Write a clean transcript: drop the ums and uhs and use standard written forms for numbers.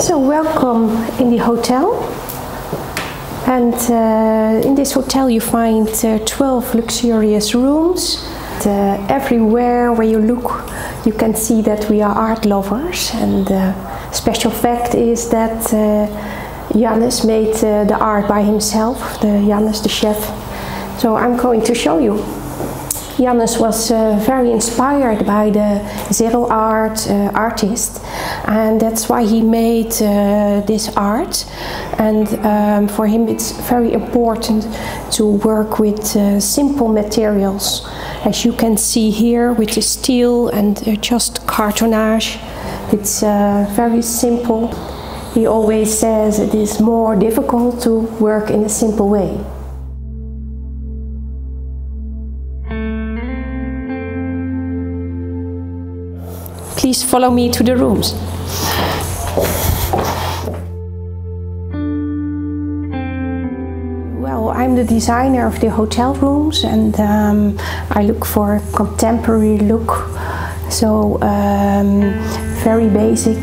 So welcome in the hotel, and in this hotel you find 12 luxurious rooms. Everywhere where you look you can see that we are art lovers, and the special fact is that Jannis made the art by himself, Jannis the chef. So I'm going to show you. Jannis was very inspired by the zero art artist, and that's why he made this art. And for him it's very important to work with simple materials, as you can see here, with the steel and just cartonnage. It's very simple. He always says it is more difficult to work in a simple way. Please follow me to the rooms. Well, I'm the designer of the hotel rooms, and I look for a contemporary look. So very basic